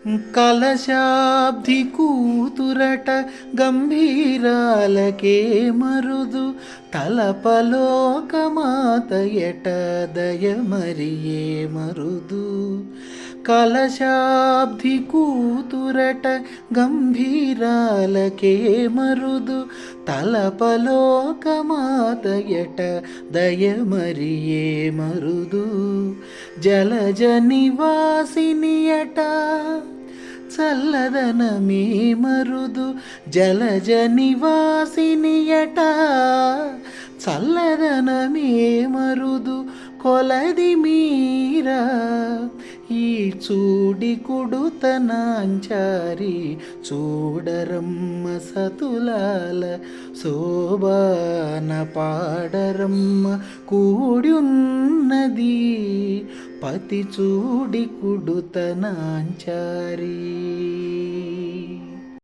కలశాబ్ది కూతురట గంభీరాలకే మరుదు తలపలోకమాత ఎట దయమరియే మరుదు. కలశాబ్ది కూతురట గంభీరాలకే మరుదు తలపలోకమాత ఎట దయమరియే మరుదు. జలజ నివాసినియట చల్లదనమే మరుదు. జలజ నివాసినియట చల్లదనమే మరుదు. కొలది మీరా ఈ చూడి కుడుతనాంచారి చూడరమ్మ సతులాల శోభాన పాడరమ్మ కూడున్నది పతి చూడి కుడుతనాంచారి.